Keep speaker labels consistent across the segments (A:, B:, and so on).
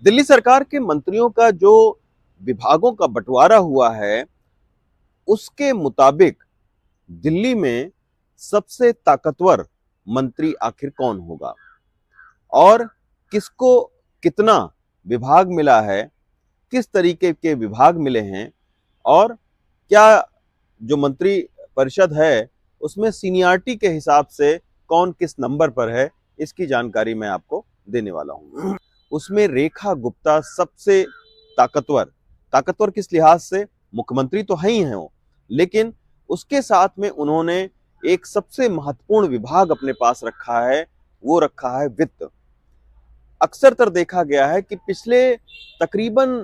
A: दिल्ली सरकार के मंत्रियों का जो विभागों का बंटवारा हुआ है, उसके मुताबिक दिल्ली में सबसे ताकतवर मंत्री आखिर कौन होगा और किसको कितना विभाग मिला है, किस तरीके के विभाग मिले हैं और क्या जो मंत्री परिषद है उसमें सीनियरिटी के हिसाब से कौन किस नंबर पर है, इसकी जानकारी मैं आपको देने वाला हूं। उसमें रेखा गुप्ता सबसे ताकतवर ताकतवर किस लिहाज से? मुख्यमंत्री तो है ही हैं वो, लेकिन उसके साथ में उन्होंने एक सबसे महत्वपूर्ण विभाग अपने पास रखा है, वो रखा है वित्त। अक्सर तर देखा गया है कि पिछले तकरीबन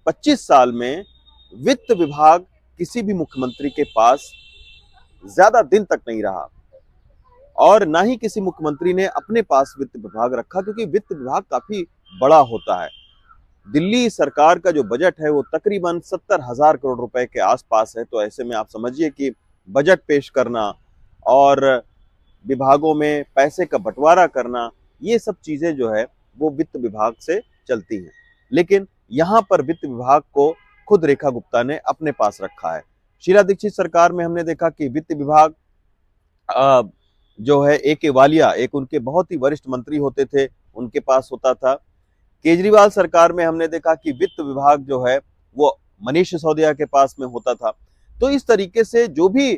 A: 25 साल में वित्त विभाग किसी भी मुख्यमंत्री के पास ज्यादा दिन तक नहीं रहा और ना ही किसी मुख्यमंत्री ने अपने पास वित्त विभाग रखा, क्योंकि वित्त विभाग काफी बड़ा होता है। दिल्ली सरकार का जो बजट है वो तकरीबन 70,000 करोड़ रुपए के आसपास है। तो ऐसे में आप समझिए कि बजट पेश करना और विभागों में पैसे का बंटवारा करना, ये सब चीजें जो है वो वित्त विभाग से चलती हैं। लेकिन यहाँ पर वित्त विभाग को खुद रेखा गुप्ता ने अपने पास रखा है। शीला दीक्षित सरकार में हमने देखा कि वित्त विभाग जो है ए के वालिया, एक उनके बहुत ही वरिष्ठ मंत्री होते थे, उनके पास होता था। केजरीवाल सरकार में हमने देखा कि वित्त विभाग जो है वो मनीष सिसोदिया के पास में होता था। तो इस तरीके से जो भी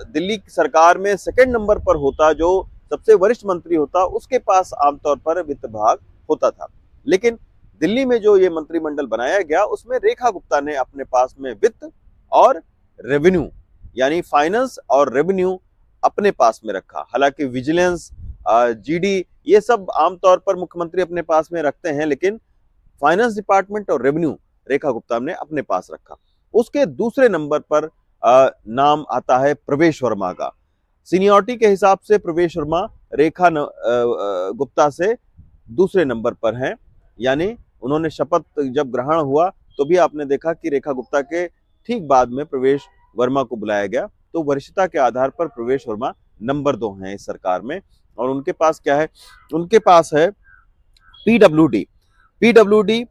A: दिल्ली सरकार में सेकंड नंबर पर होता, जो सबसे वरिष्ठ मंत्री होता, उसके पास आमतौर पर वित्त विभाग होता था। लेकिन दिल्ली में जो ये मंत्रिमंडल बनाया गया, उसमें रेखा गुप्ता ने अपने पास में वित्त और रेवेन्यू यानी फाइनेंस और रेवेन्यू अपने पास में रखा। हालांकि विजिलेंस, जीडी, ये सब आमतौर पर मुख्यमंत्री अपने पास में रखते हैं, लेकिन फाइनेंस डिपार्टमेंट और रेवेन्यू रेखा गुप्ता ने अपने पास रखा। उसके दूसरे नंबर पर नाम आता है प्रवेश वर्मा का। सीनियरिटी के हिसाब से प्रवेश वर्मा रेखा गुप्ता से दूसरे नंबर पर हैं, यानी उन्होंने शपथ जब ग्रहण हुआ तो भी आपने देखा कि रेखा गुप्ता के ठीक बाद में प्रवेश वर्मा को बुलाया गया। तो वरिष्ठता के आधार पर प्रवेश वर्मा नंबर 2 हैं इस सरकार में। और उनके पास क्या है? उनके पास है PWD. PWD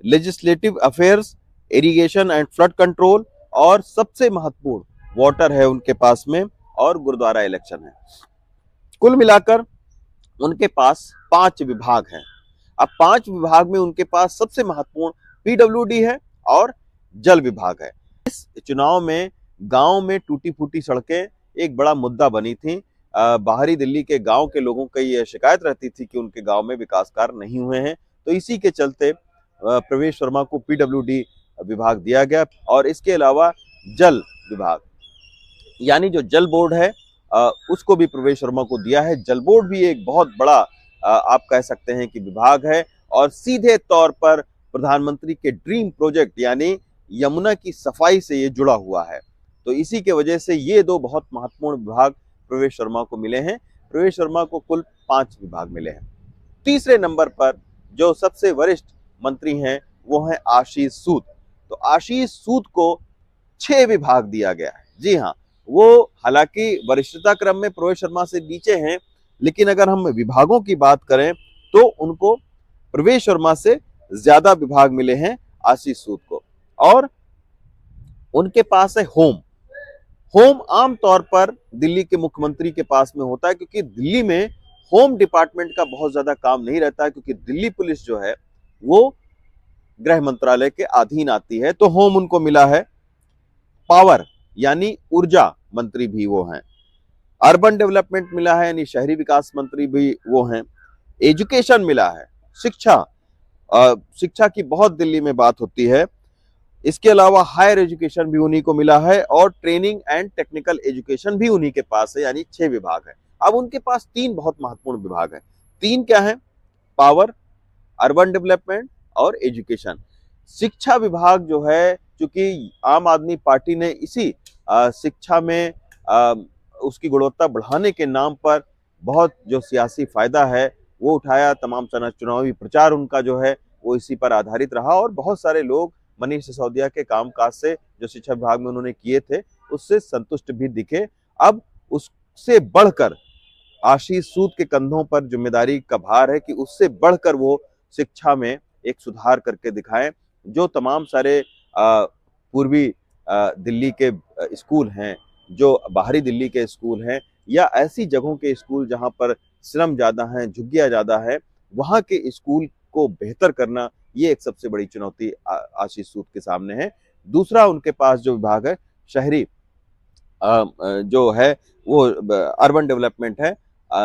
A: legislative affairs, irrigation and flood control और सबसे महत्वपूर्ण वाटर है उनके पास में, और गुरुद्वारा इलेक्शन है। कुल मिलाकर उनके पास 5 विभाग हैं। अब 5 विभाग में उनके पास सबसे महत्वपूर्ण पीडब्ल्यूडी है और जल विभाग है। इस चुनाव में गांव में टूटी फूटी सड़कें एक बड़ा मुद्दा बनी थी। बाहरी दिल्ली के गांव के लोगों की यह शिकायत रहती थी कि उनके गांव में विकास कार्य नहीं हुए हैं। तो इसी के चलते प्रवेश वर्मा को पीडब्ल्यूडी विभाग दिया गया। और इसके अलावा जल विभाग यानी जो जल बोर्ड है, उसको भी प्रवेश वर्मा को दिया है। जल बोर्ड भी एक बहुत बड़ा आप कह सकते हैं कि विभाग है और सीधे तौर पर प्रधानमंत्री के ड्रीम प्रोजेक्ट यानी यमुना की सफाई से ये जुड़ा हुआ है। तो इसी के वजह से ये 2 बहुत महत्वपूर्ण विभाग प्रवेश वर्मा को मिले हैं। प्रवेश वर्मा को कुल 5 विभाग मिले हैं। तीसरे नंबर पर जो सबसे वरिष्ठ मंत्री हैं वो हैं आशीष सूद। तो आशीष सूद को 6 विभाग दिया गया है। जी हाँ, वो हालांकि वरिष्ठता क्रम में प्रवेश वर्मा से नीचे हैं, लेकिन अगर हम विभागों की बात करें तो उनको प्रवेश वर्मा से ज्यादा विभाग मिले हैं आशीष सूद को। और उनके पास है होम। होम आमतौर पर दिल्ली के मुख्यमंत्री के पास में होता है, क्योंकि दिल्ली में होम डिपार्टमेंट का बहुत ज्यादा काम नहीं रहता है, क्योंकि दिल्ली पुलिस जो है वो गृह मंत्रालय के अधीन आती है। तो होम उनको मिला है। पावर यानी ऊर्जा मंत्री भी वो हैं। अर्बन डेवलपमेंट मिला है यानी शहरी विकास मंत्री भी वो हैं। एजुकेशन मिला है, शिक्षा, शिक्षा की बहुत दिल्ली में बात होती है। इसके अलावा हायर एजुकेशन भी उन्हीं को मिला है और ट्रेनिंग एंड टेक्निकल एजुकेशन भी उन्हीं के पास है, यानी 6 विभाग है। अब उनके पास 3 बहुत महत्वपूर्ण विभाग है। 3 क्या है? पावर, अर्बन डेवलपमेंट और एजुकेशन। शिक्षा विभाग जो है, चूंकि आम आदमी पार्टी ने इसी शिक्षा में उसकी गुणवत्ता बढ़ाने के नाम पर बहुत जो सियासी फायदा है वो उठाया, तमाम चुनावी प्रचार उनका जो है वो इसी पर आधारित रहा और बहुत सारे लोग मनीष सिसोदिया के कामकाज से जो शिक्षा विभाग में उन्होंने किए थे उससे संतुष्ट भी दिखे। अब उससे बढ़कर आशीष सूद के कंधों पर जिम्मेदारी का भार है कि उससे बढ़कर वो शिक्षा में एक सुधार करके दिखाएं। जो तमाम सारे पूर्वी दिल्ली के स्कूल हैं, जो बाहरी दिल्ली के स्कूल हैं, या ऐसी जगहों के स्कूल जहां पर श्रम ज़्यादा है, झुग्गियाँ ज़्यादा है, वहाँ के स्कूल को बेहतर करना, ये एक सबसे बड़ी चुनौती आशीष सूद के सामने है। दूसरा उनके पास जो विभाग है, शहरी जो है वो अर्बन डेवलपमेंट है,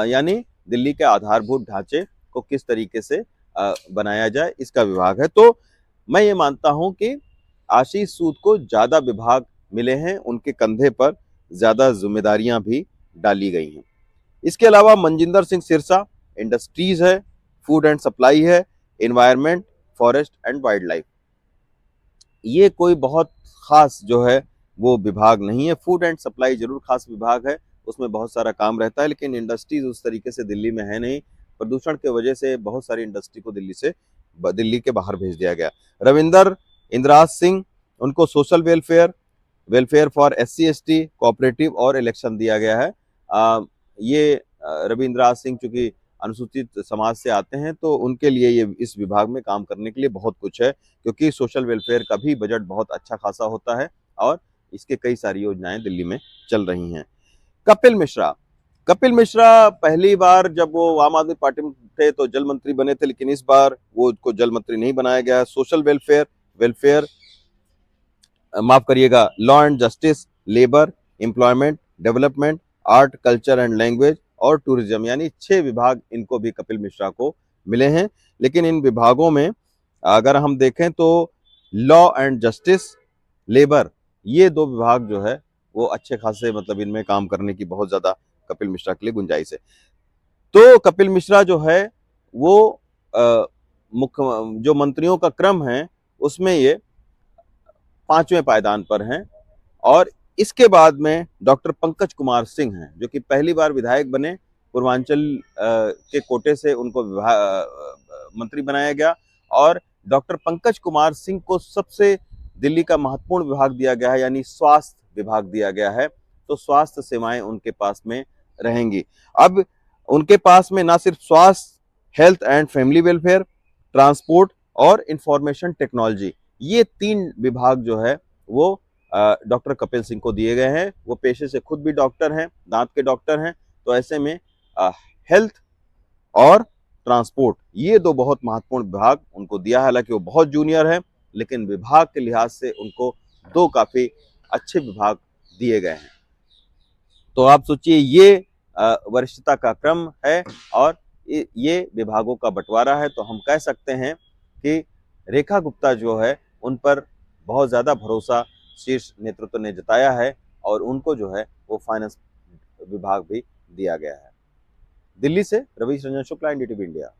A: यानी दिल्ली के आधारभूत ढांचे को किस तरीके से बनाया जाए, इसका विभाग है। तो मैं ये मानता हूं कि आशीष सूद को ज्यादा विभाग मिले हैं, उनके कंधे पर ज्यादा जिम्मेदारियां भी डाली गई हैं। इसके अलावा मनजिंदर सिंह सिरसा इंडस्ट्रीज है, फूड एंड सप्लाई है, environment, forest and wild life, ये कोई बहुत खास जो है वो विभाग नहीं है। फूड एंड सप्लाई जरूर खास विभाग है, उसमें बहुत सारा काम रहता है, लेकिन इंडस्ट्रीज उस तरीके से दिल्ली में है नहीं। प्रदूषण की वजह से बहुत सारी इंडस्ट्री को दिल्ली के बाहर भेज दिया गया। रविंदर इंद्राज सिंह, उनको social welfare, welfare for SC ST, cooperative और इलेक्शन दिया गया है। ये रविंद्राज सिंह चूंकि अनुसूचित समाज से आते हैं, तो उनके लिए ये इस विभाग में काम करने के लिए बहुत कुछ है, क्योंकि सोशल वेलफेयर का भी बजट बहुत अच्छा खासा होता है और इसके कई सारी योजनाएं दिल्ली में चल रही हैं। कपिल मिश्रा, कपिल मिश्रा पहली बार जब वो आम आदमी पार्टी में थे तो जल मंत्री बने थे, लेकिन इस बार वो को जल मंत्री नहीं बनाया गया। सोशल वेलफेयर, वेलफेयर माफ करिएगा, law and justice, labour, employment, development, art, culture and language और टूरिज्म, यानी 6 विभाग इनको भी कपिल मिश्रा को मिले हैं। लेकिन इन विभागों में अगर हम देखें तो लॉ एंड जस्टिस, लेबर, ये 2 विभाग जो है वो अच्छे खासे, मतलब इनमें काम करने की बहुत ज्यादा कपिल मिश्रा के लिए गुंजाइश है। तो कपिल मिश्रा जो है वो मुख्य जो मंत्रियों का क्रम है उसमें ये 5वें पायदान पर हैं। और इसके बाद में डॉक्टर पंकज कुमार सिंह हैं, जो कि पहली बार विधायक बने, पूर्वांचल के कोटे से उनको मंत्री बनाया गया। और डॉक्टर पंकज कुमार सिंह को सबसे दिल्ली का महत्वपूर्ण विभाग दिया गया है, यानी स्वास्थ्य विभाग दिया गया है। तो स्वास्थ्य सेवाएं उनके पास में रहेंगी। अब उनके पास में ना सिर्फ स्वास्थ्य, health and family welfare, transport और इंफॉर्मेशन टेक्नोलॉजी, ये 3 विभाग जो है वो डॉक्टर कपिल सिंह को दिए गए हैं। वो पेशे से खुद भी डॉक्टर हैं, दांत के डॉक्टर हैं, तो ऐसे में हेल्थ और ट्रांसपोर्ट, ये 2 बहुत महत्वपूर्ण विभाग उनको दिया है। हालांकि वो बहुत जूनियर है, लेकिन विभाग के लिहाज से उनको 2 काफी अच्छे विभाग दिए गए हैं। तो आप सोचिए, ये वरिष्ठता का क्रम है और ये विभागों का बंटवारा है। तो हम कह सकते हैं कि रेखा गुप्ता जो है उन पर बहुत ज्यादा भरोसा शीर्ष नेतृत्व ने जताया है और उनको जो है वो फाइनेंस विभाग भी दिया गया है। दिल्ली से रवीश रंजन शुक्ला, NDTV इंडिया।